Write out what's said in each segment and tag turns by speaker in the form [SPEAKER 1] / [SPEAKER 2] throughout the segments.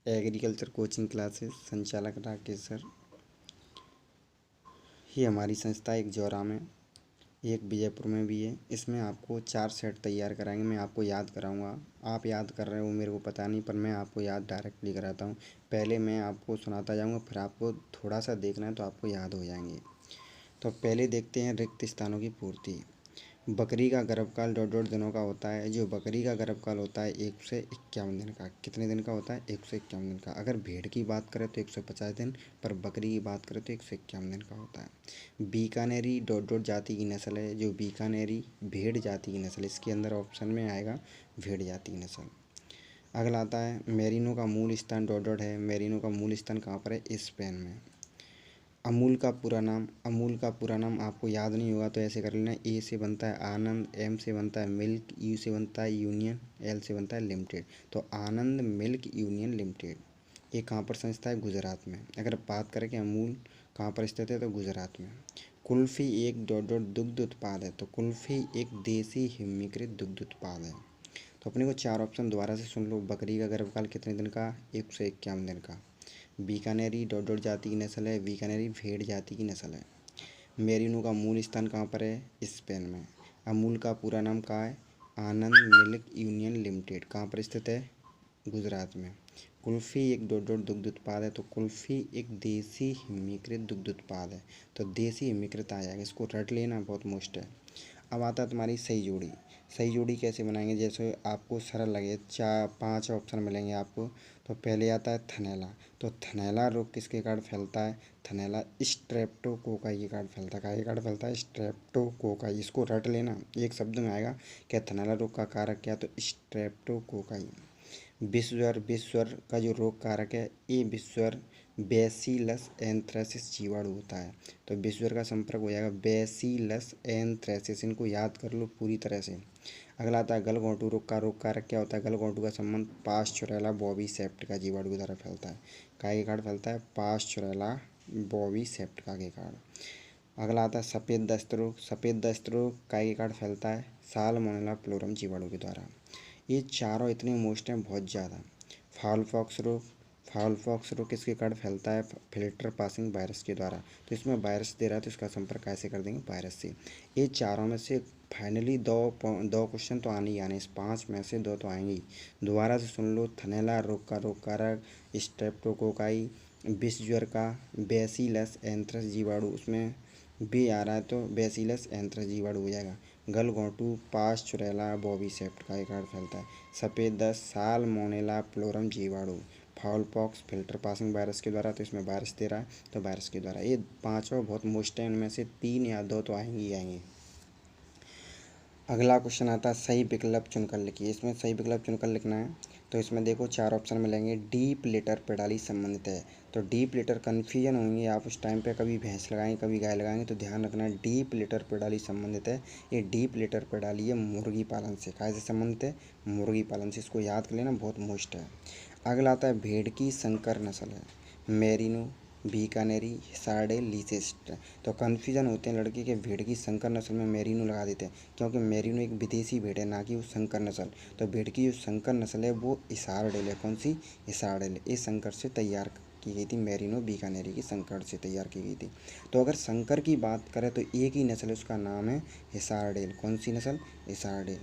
[SPEAKER 1] Agriculture coaching classes संचालक Rakesh sir. ये हमारी संस्था एक जौरा में, एक विजयपुर में भी है। इसमें आपको 4 सेट तैयार कराएंगे। मैं आपको याद कराऊंगा, आप याद कर रहे हो मेरे को पता नहीं, पर मैं आपको याद डायरेक्टली कराता हूँ। पहले मैं आपको सुनाता जाऊँगा, फिर आपको थोड़ा सा देखना है तो आपको याद हो जाएंगे। तो पहले देखते हैं रिक्त स्थानों की पूर्ति। बकरी का गर्भकाल 1.5 दिनों का होता है। जो बकरी का गर्भकाल होता है 1 से 51 दिन का। कितने दिन का होता है? 1 से 51 दिन का। अगर भेड़ की बात करें तो 150 दिन, पर बकरी की बात करें तो 1 से 51 दिन का होता है। बीकानेरी डॉट जाति की नस्ल है। जो बीकानेरी भेड़ जाति की नस्ल, इसके अंदर ऑप्शन में आएगा भेड़ जाति की नस्ल। अगला आता है मेरिनो का मूल स्थान डॉट है। मेरिनो का मूल स्थान कहाँ पर है? स्पेन में। अमूल का पूरा नाम, अमूल का पूरा नाम आपको याद नहीं होगा तो ऐसे कर लेना। ए से बनता है आनंद, एम से बनता है मिल्क, यू से बनता है यूनियन, एल से बनता है लिमिटेड। तो आनंद मिल्क यूनियन लिमिटेड। ये कहाँ पर संस्था है? गुजरात में। अगर बात करें कि अमूल कहाँ पर स्थित है तो गुजरात में। कुल्फ़ी एक डॉट दुग्ध उत्पाद है। तो कुल्फ़ी एक देसी हिमीकृत दुग्ध उत्पाद है। तो अपने को 4 ऑप्शन दोबारा से सुन लो। बकरी का गर्भकाल कितने दिन का? 1 से 51 दिन का। बीकानेरी डॉट जाति की नस्ल है। बीकानेरी भेड़ जाति की नस्ल है। मेरिनो का मूल स्थान कहाँ पर है? स्पेन में। अमूल का पूरा नाम क्या है? आनंद मिल्क यूनियन लिमिटेड। कहाँ पर स्थित है? गुजरात में। कुल्फ़ी एक डॉट दुग्ध उत्पाद है। तो कुल्फ़ी एक देसी हिमीकृत दुग्ध उत्पाद है। तो देसी हिमीकृत आ जाएगा, इसको रट लेना, बहुत मुश्त है। अब आता है तुम्हारी सही जोड़ी। सही जोड़ी कैसे बनाएंगे? जैसे आपको सरल लगे, 4-5 ऑप्शन मिलेंगे आपको। तो पहले आता है थनैला। तो थनैला रोग किसके कारण फैलता है? थनैला स्ट्रेप्टोकोकाई के कारण फैलता है। के कारण फैलता है? स्ट्रेप्टोकोकाई। इसको रट लेना, एक शब्द में आएगा। क्या थनैला रोग का कारक क्या? तो स्ट्रेप्टोकोकाई। विषज्वर, विषज्वर का जो रोग कारक है ये विषज्वर बैसिलस एंथ्रेसिस जीवाणु होता है। तो विषज्वर का संपर्क हो जाएगा बैसिलस एंथ्रेसिस। इनको याद कर लो पूरी तरह से। अगला आता है गलघोंटू रोग का रोग कारक क्या होता है? गलघोंटू का संबंध पास्चुरेला बॉवी सेप्टिका जीवाणु के द्वारा फैलता है। काय के कारण फैलता है? पास्चुरेला बॉवी सेप्टिका के कारण। अगला आता है सफ़ेद दस्त रोग। सफ़ेद दस्त रोग काय के कारण फैलता है? साल्मोनेला फ्लोरम जीवाणु के द्वारा। ये चारों इतने मोस्ट हैं, बहुत ज़्यादा। फाउल पॉक्स रोग, फाउल पॉक्स रोग किसके कारण फैलता है? फिल्टर पासिंग वायरस के द्वारा। तो इसमें वायरस दे रहा है तो इसका संपर्क कैसे कर देंगे? वायरस से। ये चारों में से फाइनली दो क्वेश्चन तो आने ही आने, इस 5 में से 2 तो आएंगे ही। दोबारा से सुन लो। थनैला रोग का रोग कारक स्ट्रेप्टोकोकाई, विष ज्वर का बैसिलस एंथ्रेस जीवाणु, उसमें बी आ रहा है तो बैसिलस एंथ्रेस जीवाणु हो जाएगा। गलघोंटू पास्चुरेला बॉवी सेप्टिका के कारण फैलता है। सफ़ेद दस्त साल्मोनेला फ्लोरम जीवाणु। Foul pox filter passing virus के द्वारा। तो इसमें वायरस दे रहा है तो वायरस के द्वारा। ये पाँचों बहुत मुश्त हैं, इनमें से 3 या 2 तो आएंगे ही आएंगे। अगला क्वेश्चन आता है सही विकल्प चुनकर लिखिए। इसमें सही विकल्प चुनकर लिखना है। तो इसमें देखो 4 ऑप्शन मिलेंगे। डीप लिटर पेडाली संबंधित है। तो डीप लिटर कन्फ्यूजन होंगे आप उस टाइम पे, कभी भैंस लगाएंगे कभी गाय लगाएंगे, तो ध्यान रखना डीप लिटर पेडाली संबंधित है। ये डीप लिटर पेडाली है मुर्गी पालन से। काय से संबंधित है? मुर्गी पालन से। इसको याद कर लेना, बहुत मुश्त है। अगला आता है भेड़ की संकर नस्ल है। मेरिनो, बीकानेरी, हिसारडे, लीसेस्टर। तो कन्फ्यूजन होते हैं लड़के के भेड़ की संकर नस्ल में मेरिनो लगा देते हैं, क्योंकि मेरिनो एक विदेशी भेड़ है, ना कि वो संकर नस्ल। तो भेड़ की जो संकर नस्ल है वो हिसारडेल है। कौन सी? हिसारडेल। इस संकर से तैयार की गई थी। मेरिनो बीकानेरी की संकर से तैयार की गई थी। तो अगर संकर की बात करें तो एक ही नस्ल है, उसका नाम है हिसारडेल। कौन सी नस्ल? हिसारडेल।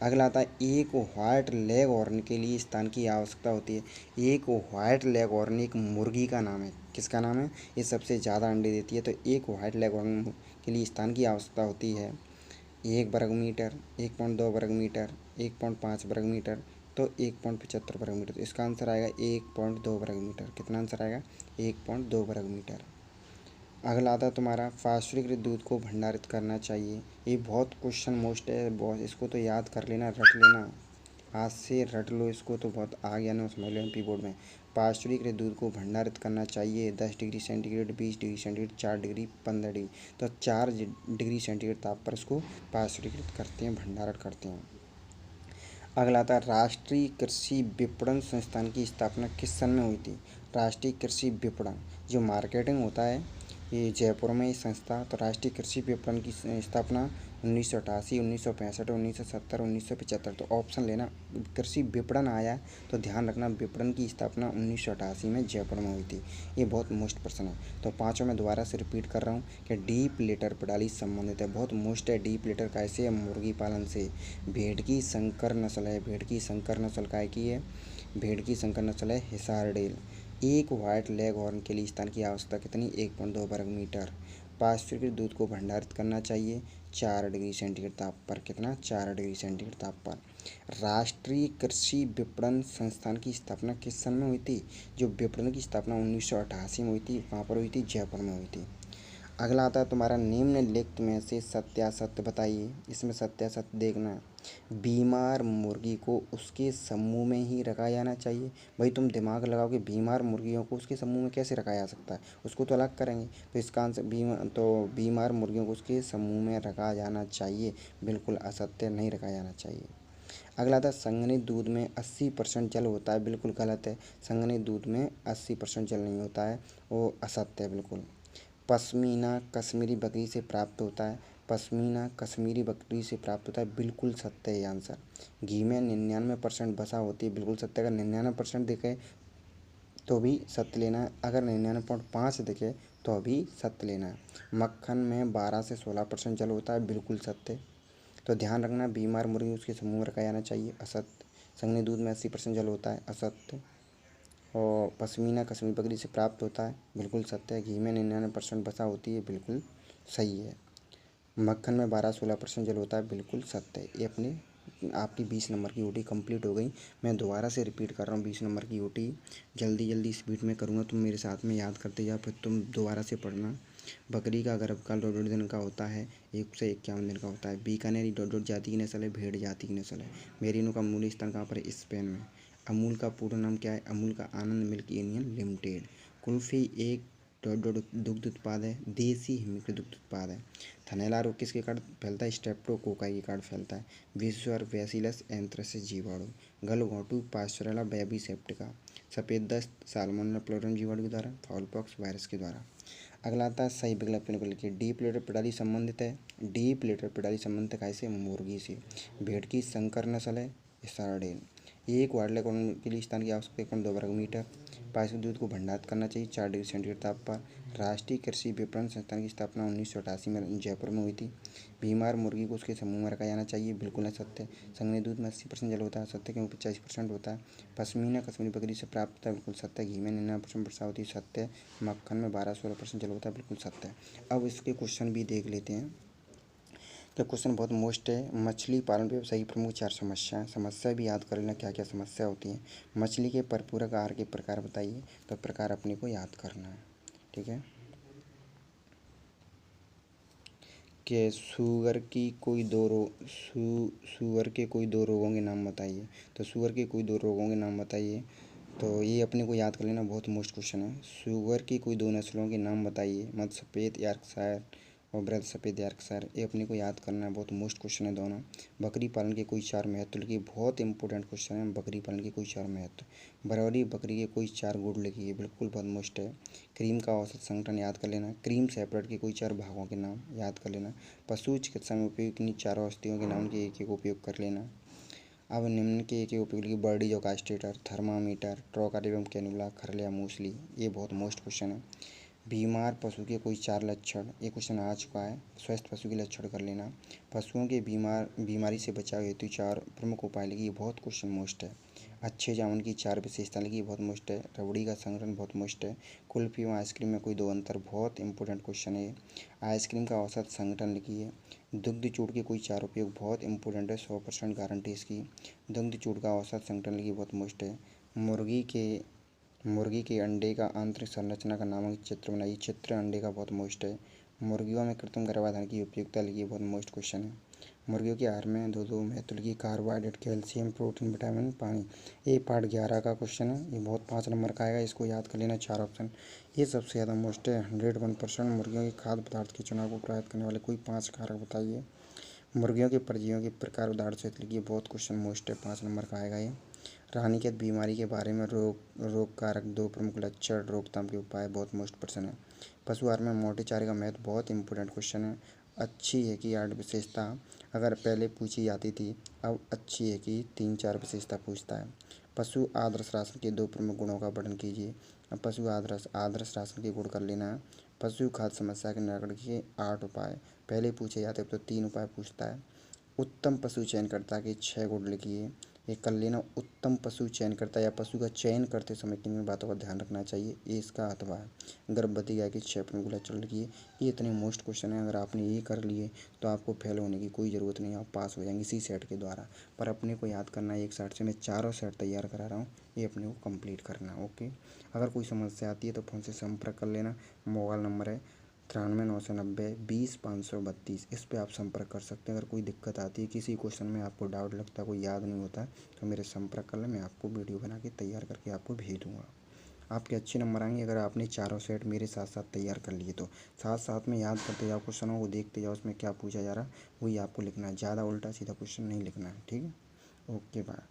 [SPEAKER 1] अगला आता है एक व्हाइट लेग हॉर्न के लिए स्थान की आवश्यकता होती है। एक व्हाइट लेग हॉर्न एक मुर्गी का नाम है। किसका नाम है? ये सबसे ज़्यादा अंडे देती है। तो एक व्हाइट लेग हॉर्न के लिए स्थान की आवश्यकता होती है 1 वर्ग मीटर, 1.2 वर्ग मीटर, 1.5 वर्ग मीटर, तो 1.75 वर्ग मीटर। तो इसका आंसर आएगा 1.2 वर्ग मीटर। कितना आंसर आएगा? 1.2 वर्ग मीटर। अगला आता है तुम्हारा पाश्चुरीकृत दूध को भंडारित करना चाहिए। ये बहुत क्वेश्चन मोस्ट है, बहुत इसको तो याद कर लेना, रट लेना, आज से रट लो इसको, तो बहुत आ गया ना समझ लो एमपी बोर्ड में। पाश्चुरीकृत दूध को भंडारित करना चाहिए 10 degree centigrade, 20 degree centigrade, 4 degree, 15 degree. तो 4 डिग्री सेंटीग्रेड ताप पर इसको पाश्चुरीकृत करते हैं, भंडारण करते हैं। अगला आता है राष्ट्रीय कृषि विपणन संस्थान की स्थापना किस सन में हुई थी? राष्ट्रीय कृषि विपणन जो मार्केटिंग होता है, ये जयपुर में ही संस्था। तो राष्ट्रीय कृषि विपणन की स्थापना 1988, 1965, 1970, 1975। तो ऑप्शन लेना। कृषि विपणन आया तो ध्यान रखना विपणन की स्थापना 1988 में जयपुर में हुई थी। ये बहुत मोस्ट प्रश्न है। तो पाँचों में दोबारा से रिपीट कर रहा हूँ कि डीप लिटर प्रणाली संबंधित है, बहुत मोस्ट है। डीप लिटर कैसे है? मुर्गी पालन से। भेड़ की संकर नस्ल है, भेड़ की संकर नस्ल काय की है? भेड़ की संकर नस्ल है हिसारडेल। एक व्हाइट लेग हॉर्न के लिए स्थान की आवश्यकता कितनी? 1.2 वर्ग मीटर। पाश्चुरित दूध को भंडारित करना चाहिए 4 डिग्री सेंटीग्रेड ताप पर। कितना? 4 डिग्री सेंटीग्रेड ताप पर। राष्ट्रीय कृषि विपणन संस्थान की स्थापना किस सन में हुई थी? जो विपणन की स्थापना 1988 में हुई थी, कहाँ पर हुई थी? जयपुर में हुई थी। अगला आता है तुम्हारा निम्नलिखित में से सत्यासत्य बताइए। इसमें सत्यासत्य देखना। बीमार मुर्गी को उसके समूह में ही रखा जाना चाहिए। भाई तुम दिमाग लगाओ कि बीमार मुर्गियों को उसके समूह में कैसे रखा जा सकता है, उसको तो अलग करेंगे। तो इसका आंसर बीमार मुर्गियों को उसके समूह में रखा जाना चाहिए, बिल्कुल असत्य, नहीं रखा जाना चाहिए। अगला था संघनित दूध में 80% जल होता है, बिल्कुल गलत है। संघनित दूध में 80% जल नहीं होता है, वो असत्य है बिल्कुल। पश्मीना कश्मीरी बकरी से प्राप्त होता है, पश्मीना कश्मीरी बकरी से प्राप्त होता है, बिल्कुल सत्य है ये आंसर। घी में 99% वसा होती है, बिल्कुल सत्य। अगर 99% दिखे तो भी सत्य लेना है, अगर 99.5 दिखे तो भी सत्य लेना है। मक्खन में 12 से 16% जल होता है, बिल्कुल सत्य। तो ध्यान रखना बीमार मुर्गी उसके समूह में रखा जाना चाहिए, असत्य। संघनी दूध में 80% जल होता है, असत्य। और पश्मीना कश्मीरी बकरी से प्राप्त होता है, बिल्कुल सत्य है। घी में 99% वसा होती है, बिल्कुल सही है। मक्खन में 12-16% जल होता है, बिल्कुल सत्य है। ये अपनी आपकी 20 नंबर की यूटी कंप्लीट हो गई। मैं दोबारा से रिपीट कर रहा हूँ 20 नंबर की यूटी जल्दी जल्दी स्पीड में करूँगा, तुम मेरे साथ में याद करते जाओ, फिर तुम दोबारा से पढ़ना। बकरी का गर्भकाल 1.5 दिन का होता है, 1 से 51 दिन का होता है। बीकानेरी डोडो जाति की नस्ल है, भेड़ जाति की नस्ल है। मेरिनो का मूल स्थान कहाँ पर है? स्पेन में। अमूल का पूर्ण नाम क्या है? अमूल का आनंद मिल्क यूनियन लिमिटेड। कुल्फी एक दुग्ध उत्पाद है, देसी हिमिकृत दुग्ध उत्पाद है। थनैला रोग किसके कारण फैलता है? स्ट्रेप्टोकोकाई के कारण फैलता है। विश्वर बैसिलस एंथ्रेसिस जीवाणु। गलघोंटू पास्चुरेला बेबी सेप्टिका। सफ़ेद दस्त साल्मोनेला प्लोरियम जीवाणु के द्वारा, फाउलपॉक्स वायरस के द्वारा। अगला आता है सही विकल्प को लिखिए। डीप लिटर प्रणाली संबंधित है, डीप लिटर प्रणाली संबंधित है कैसे? मुर्गी से। भेड़ की संकर नस्ल है सारडेन। एक वार्डले के लिए स्थान की आवश्यकता 1.2 वर्ग मीटर। पाइस दूध को भंडारित करना चाहिए 4 डिग्री सेंटीग्रेड ताप पर। राष्ट्रीय कृषि विपणन संस्थान की स्थापना 1988 में जयपुर में हुई थी। बीमार मुर्गी को उसके समूह में रखा जाना चाहिए, बिल्कुल असत्य। संघनी दूध में 80% जल होता है, सत्य, क्योंकि 85% होता है। पश्मीना कश्मीरी बकरी से प्राप्त होता है, बिल्कुल सत्य। घी में 99% वर्षा होती है, सत्य। मक्खन में 12-16% जल होता है, बिल्कुल सत्य है। अब इसके क्वेश्चन भी देख लेते हैं। तो क्वेश्चन बहुत मोस्ट है। मछली पालन व्यवसाय की प्रमुख 4 समस्याएं। समस्या भी याद कर लेना क्या क्या समस्या होती हैं। मछली के परिपूरक आहार के प्रकार बताइए, तो प्रकार अपने को याद करना है, ठीक है। कि शुगर के कोई दो रोगों के नाम बताइए। तो शुगर के कोई 2 रोगों के नाम बताइए, तो ये अपने को याद कर लेना, बहुत मोस्ट क्वेश्चन है। शुगर की कोई 2 नस्लों के नाम बताइए, मध्य सफ़ेद यॉर्कशायर और ब्रज सफ़ेद यॉर्कशायर। ये अपने को याद करना है, बहुत मोस्ट क्वेश्चन है दोनों। बकरी पालन के कोई 4 महत्व लिखिए, बहुत इंपॉर्टेंट क्वेश्चन है। बकरी पालन के कोई 4 महत्व। बरौरी बकरी के कोई 4 गुण लिखिए, बिल्कुल बहुत मोस्ट है। क्रीम का औसत संगठन याद कर लेना। क्रीम सेपरेट के कोई 4 भागों के नाम याद कर लेना। पशु चिकित्सा में उपयोग किन्हीं 4 औषधियों के नाम के एक एक उपयोग कर लेना। अब निम्न के एक एक उपयोग लिखिए। बर्डी जो कास्टेटर, थर्मामीटर, ट्रोकारियम कैनुला, खरलिया मूसली। ये बहुत मोस्ट क्वेश्चन है। बीमार पशु के कोई 4 लक्षण, ये क्वेश्चन आ चुका है, स्वस्थ पशु के लक्षण कर लेना। पशुओं के बीमारी से बचाव हेतु 4 प्रमुख उपाय लिखिए, बहुत क्वेश्चन मोस्ट है। अच्छे जामुन की 4 विशेषता लिखिए, बहुत मोस्ट है। रबड़ी का संग्रहण बहुत मोस्ट है। कुल्फी और आइसक्रीम में कोई 2 अंतर, बहुत इंपॉर्टेंट क्वेश्चन है। आइसक्रीम का औसत संगठन लिखिए। दुग्ध चूर्ण के कोई 4 उपयोग, बहुत इंपॉर्टेंट है, 100% गारंटी इसकी। दुग्ध चूर्ण का औसत संगठन लिखिए, बहुत मोस्ट है। मुर्गी के अंडे का आंतरिक संरचना का नामक चित्र बनाइए, चित्र अंडे का बहुत मोस्ट है। मुर्गियों में कृत्रिम गर्भाधान की उपयोगिता लिखिए, बहुत मोस्ट क्वेश्चन है। मुर्गियों के आहार में दो महत्व लिखिए, कार्बोहाइड्रेट, कैल्शियम, प्रोटीन, विटामिन, पानी। ये पार्ट 11 का क्वेश्चन है, ये बहुत 5 नंबर का आएगा, इसको याद कर लेना 4 ऑप्शन। ये सबसे ज़्यादा मोस्ट है। 101% मुर्गियों के खाद्य पदार्थ के चुनाव को प्रभावित करने वाले कोई 5 कारक बताइए। मुर्गियों के परजीवियों के प्रकार उदाहरण सहित लिखिए, बहुत क्वेश्चन मोस्ट है, 5 नंबर का आएगा ये। रानीखेत बीमारी के बारे में रोग कारक, 2 प्रमुख लक्षण, रोकथाम के उपाय, बहुत मोस्ट प्रश्न है। पशु आहार में मोटे चारे का महत्व, बहुत इंपॉर्टेंट क्वेश्चन है। अच्छी है कि 8 विशेषता अगर पहले पूछी जाती थी, अब अच्छी है कि 3-4 विशेषता पूछता है। पशु आदर्श राशन के 2 प्रमुख गुणों का वर्णन कीजिए। अब पशु आदर्श राशन के गुण कर लेना है। पशु खाद्य समस्या के निराकरण के 8 उपाय पहले पूछे जाते, अब तो 3 उपाय पूछता है। उत्तम पशु चयनकर्ता के 6 गुण लिखिए। ये कर लेना, उत्तम पशु चयनकर्ता या पशु का चयन करते समय किन किन बातों का ध्यान रखना चाहिए, ये इसका अथवा है। गर्भवती गाय के 6 प्रमुख लक्षण लिखिए। ये इतने मोस्ट क्वेश्चन हैं, अगर आपने ये कर लिए तो आपको फेल होने की कोई ज़रूरत नहीं है, आप पास हो जाएंगे इसी सेट के द्वारा। पर अपने को याद करना है, एक सेट से मैं चारों सेट तैयार करा रहा हूँ, ये अपने को कंप्लीट करना है। ओके, अगर कोई समस्या आती है तो फ़ोन से संपर्क कर लेना। मोबाइल नंबर है 93 990 20 532, इस पे आप संपर्क कर सकते हैं। अगर कोई दिक्कत आती है, किसी क्वेश्चन में आपको डाउट लगता है, कोई याद नहीं होता, तो मेरे संपर्क कर लें, मैं आपको वीडियो बना के तैयार करके आपको भेज दूँगा। आपके अच्छे नंबर आएंगे अगर आपने चारों सेट मेरे साथ साथ तैयार कर लिए तो। साथ साथ में याद करते जाओ, क्वेश्चनों को देखते जाओ, उसमें क्या पूछा जा रहा है वही आपको लिखना है, ज़्यादा उल्टा सीधा क्वेश्चन नहीं लिखना है। ठीक है, ओके बाय।